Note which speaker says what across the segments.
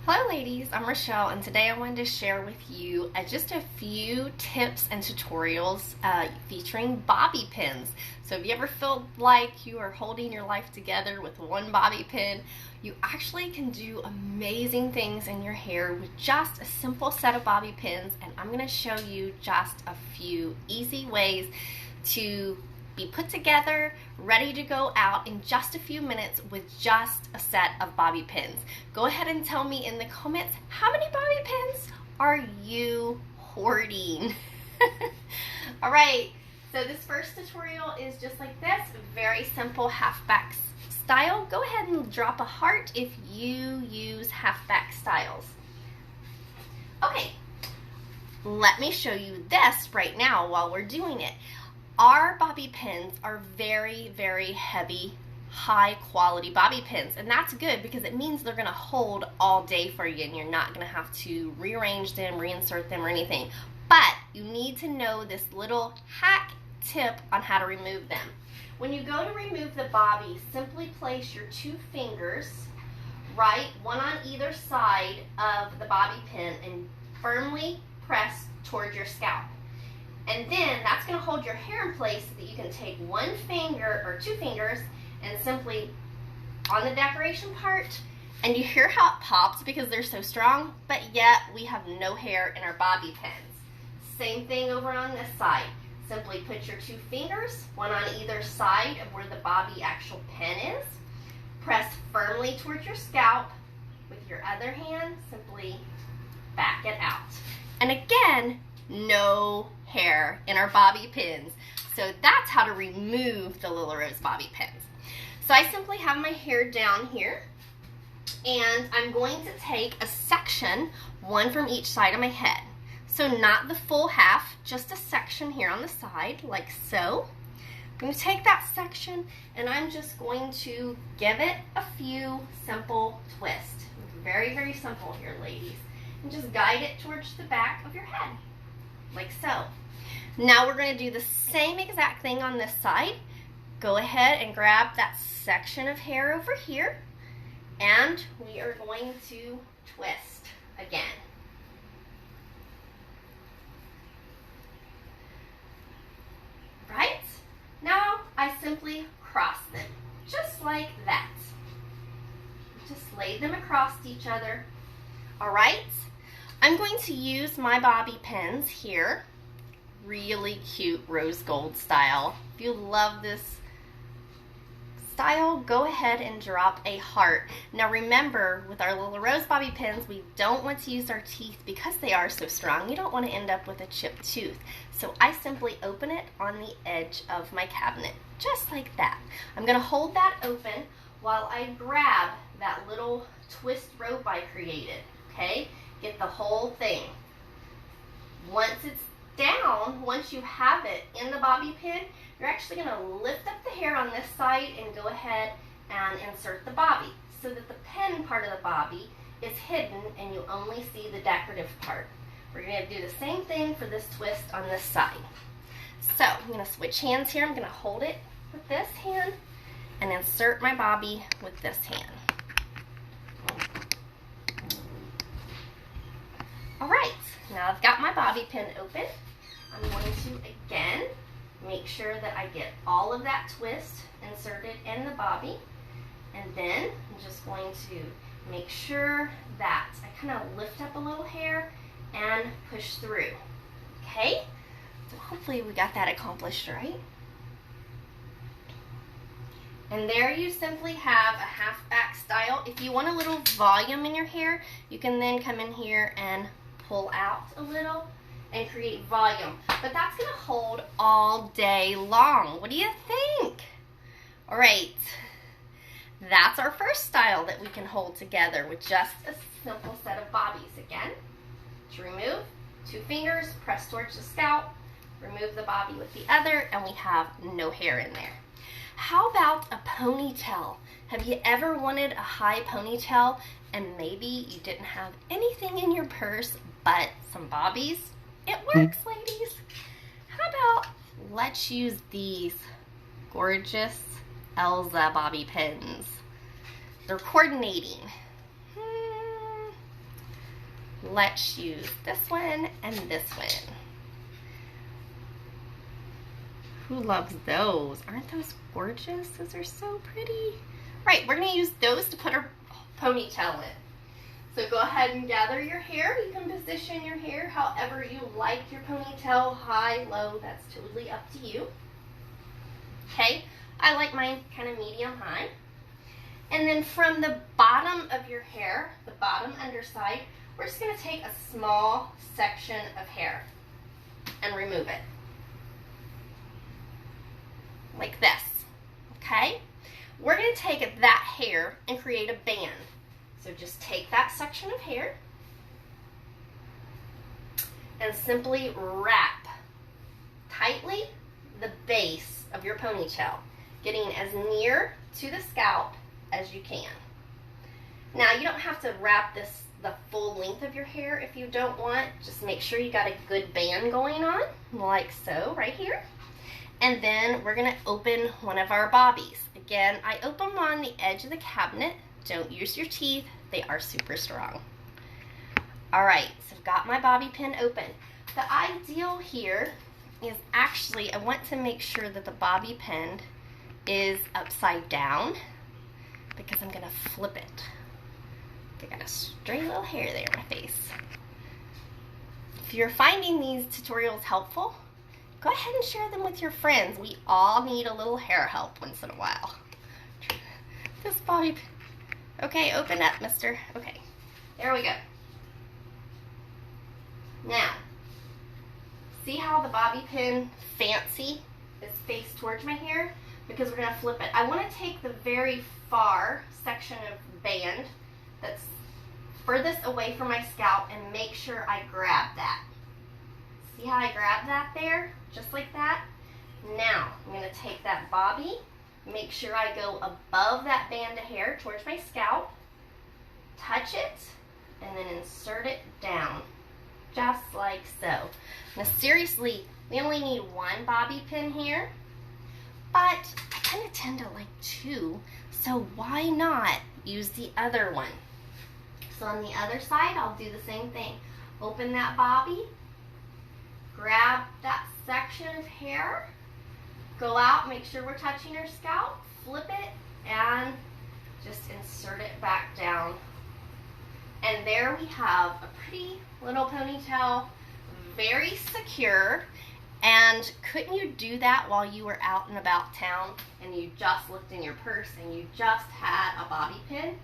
Speaker 1: Hello ladies, I'm Rochelle and today I wanted to share with you just a few tips and tutorials featuring bobby pins. So if you ever feel like you are holding your life together with one bobby pin, you actually can do amazing things in your hair with just a simple set of bobby pins, and I'm going to show you just a few easy ways to be put together, ready to go out in just a few minutes with just a set of bobby pins. Go ahead and tell me in the comments, how many bobby pins are you hoarding? Alright, so this first tutorial is just like this, very simple halfback style. Go ahead and drop a heart if you use halfback styles. Okay, let me show you this right now while we're doing it. Our bobby pins are very, very heavy, high quality bobby pins, and that's good because it means they're going to hold all day for you and you're not going to have to rearrange them, reinsert them, or anything. But you need to know this little hack tip on how to remove them. When you go to remove the bobby, simply place your two fingers, right, one on either side of the bobby pin, and firmly press towards your scalp. And then that's going to hold your hair in place so that you can take one finger or two fingers and simply on the decoration part, and you hear how it pops because they're so strong, but yet we have no hair in our bobby pins. Same thing over on this side. Simply put your two fingers, one on either side of where the bobby actual pin is. Press firmly towards your scalp. With your other hand, simply back it out. And again, no hair in our bobby pins. So that's how to remove the Little Rose bobby pins. So I simply have my hair down here, and I'm going to take a section, one from each side of my head. So not the full half, just a section here on the side, like so. I'm going to take that section and I'm just going to give it a few simple twists. Very, very simple here, ladies. And just guide it towards the back of your head, like so. Now we're going to do the same exact thing on this side. Go ahead and grab that section of hair over here, and we are going to twist again. Right? Now I simply cross them, just like that. Just lay them across each other. Alright? I'm going to use my bobby pins here. Really cute rose gold style. If you love this style, go ahead and drop a heart. Now remember, with our Little Rose bobby pins, we don't want to use our teeth because they are so strong. You don't want to end up with a chipped tooth. So I simply open it on the edge of my cabinet, just like that. I'm going to hold that open while I grab that little twist rope I created. Okay? Get the whole thing. Once it's down, once you have it in the bobby pin, you're actually going to lift up the hair on this side and go ahead and insert the bobby so that the pin part of the bobby is hidden and you only see the decorative part. We're going to do the same thing for this twist on this side. So I'm going to switch hands here. I'm going to hold it with this hand and insert my bobby with this hand. Alright, now I've got my bobby pin open. I'm going to again make sure that I get all of that twist inserted in the bobby, and then I'm just going to make sure that I kind of lift up a little hair and push through. Okay? So hopefully we got that accomplished, right? And there you simply have a halfback style. If you want a little volume in your hair, you can then come in here and pull out a little and create volume. But that's going to hold all day long. What do you think? All right. That's our first style that we can hold together with just a simple set of bobbies. Again, to remove, two fingers, press towards the scalp, remove the bobby with the other, and we have no hair in there. How about a ponytail? Have you ever wanted a high ponytail and maybe you didn't have anything in your purse but some bobbies? It works, ladies. How about let's use these gorgeous Elsa bobby pins. They're coordinating. Let's use this one and this one. Who loves those? Aren't those gorgeous? Those are so pretty. Right, we're gonna use those to put our ponytail in. So go ahead and gather your hair. You can position your hair however you like your ponytail, high, low, that's totally up to you. Okay, I like mine kind of medium high. And then from the bottom of your hair, the bottom underside, we're just gonna take a small section of hair and remove it. Like this, okay? We're gonna take that hair and create a band. So just take that section of hair and simply wrap tightly the base of your ponytail, getting as near to the scalp as you can. Now you don't have to wrap this the full length of your hair if you don't want. Just make sure you got a good band going on, like so, right here. And then we're gonna open one of our bobbies. Again, I open them on the edge of the cabinet. Don't use your teeth, they are super strong. All right, so I've got my bobby pin open. The ideal here is actually, I want to make sure that the bobby pin is upside down because I'm gonna flip it. I got a stray little hair there in my face. If you're finding these tutorials helpful, go ahead and share them with your friends. We all need a little hair help once in a while. This bobby pin. Okay, open up, mister. Okay, there we go. Now, see how the bobby pin fancy is faced towards my hair? Because we're gonna flip it. I wanna take the very far section of band that's furthest away from my scalp and make sure I grab that. See how I grab that there? Just like that. Now, I'm gonna take that bobby, make sure I go above that band of hair towards my scalp, touch it, and then insert it down, just like so. Now seriously, we only need one bobby pin here, but I kind of tend to like two, so why not use the other one? So on the other side, I'll do the same thing. Open that bobby, grab that section of hair, go out, make sure we're touching our scalp, flip it, and just insert it back down. And there we have a pretty little ponytail, very secure. And couldn't you do that while you were out and about town and you just looked in your purse and you just had a bobby pin?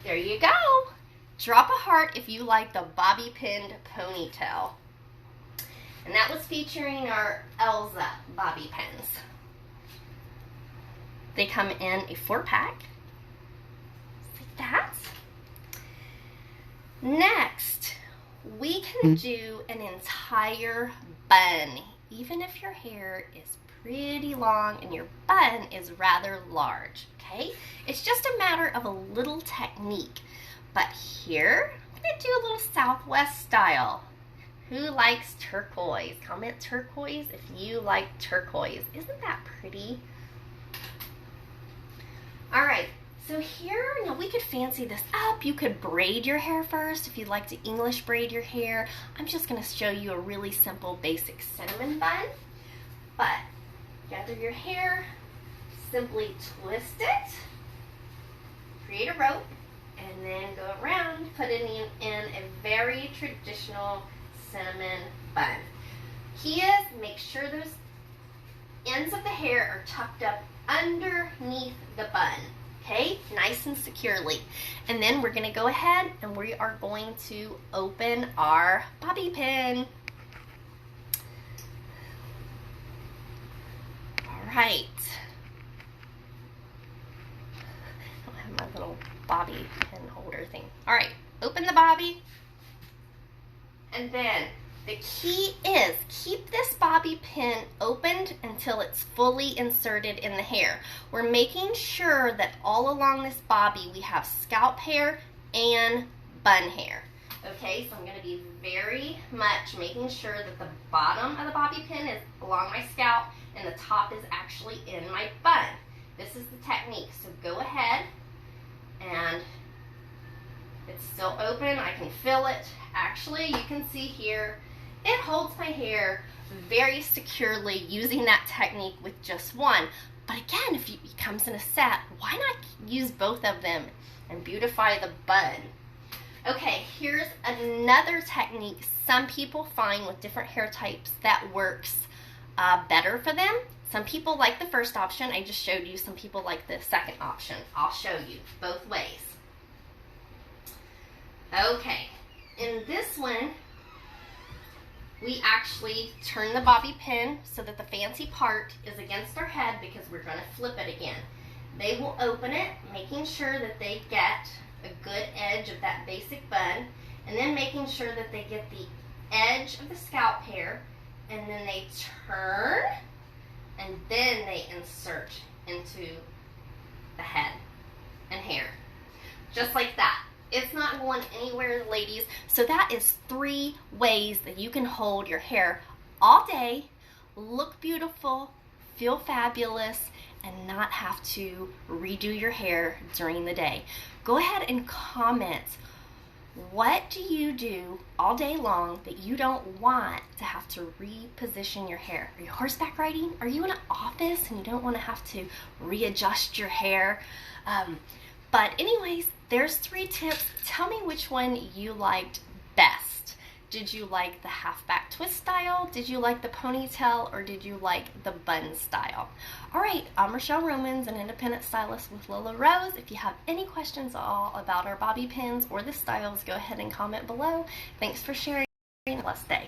Speaker 1: There you go. Drop a heart if you like the bobby pinned ponytail. And that was featuring our Elsa bobby pins. They come in a 4-pack, like that. Next, we can do an entire bun, even if your hair is pretty long and your bun is rather large, okay? It's just a matter of a little technique. But here, I'm gonna do a little Southwest style. Who likes turquoise? Comment turquoise if you like turquoise. Isn't that pretty? All right, so here, now we could fancy this up. You could braid your hair first if you'd like to English braid your hair. I'm just gonna show you a really simple, basic cinnamon bun. But gather your hair, simply twist it, create a rope, and then go around, put it in a very traditional cinnamon bun. Key is, make sure those ends of the hair are tucked up underneath the bun, okay? Nice and securely. And then we're gonna go ahead and we are going to open our bobby pin. All right. I don't have my little bobby pin holder thing. All right, open the bobby. And then the key is keep this bobby pin opened until it's fully inserted in the hair. We're making sure that all along this bobby we have scalp hair and bun hair. Okay, so I'm going to be very much making sure that the bottom of the bobby pin is along my scalp and the top is actually in my bun. This is the technique, so go ahead and It's still open. I can feel it. Actually, you can see here, it holds my hair very securely using that technique with just one. But again, if it comes in a set, why not use both of them and beautify the bun? Okay, here's another technique some people find with different hair types that works better for them. Some people like the first option. I just showed you. Some people like the second option. I'll show you both ways. Okay, in this one, we actually turn the bobby pin so that the fancy part is against our head because we're going to flip it again. They will open it, making sure that they get a good edge of that basic bun, and then making sure that they get the edge of the scalp hair, and then they turn, and then they insert into the head and hair. Just like that. It's not going anywhere, ladies. So that is 3 ways that you can hold your hair all day, look beautiful, feel fabulous, and not have to redo your hair during the day. Go ahead and comment, what do you do all day long that you don't want to have to reposition your hair? Are you horseback riding? Are you in an office and you don't want to have to readjust your hair? But anyways, there's 3 tips. Tell me which one you liked best. Did you like the half back twist style? Did you like the ponytail? Or did you like the bun style? All right, I'm Rochelle Romans, an independent stylist with Lola Rose. If you have any questions at all about our bobby pins or the styles, go ahead and comment below. Thanks for sharing. Have a blessed day.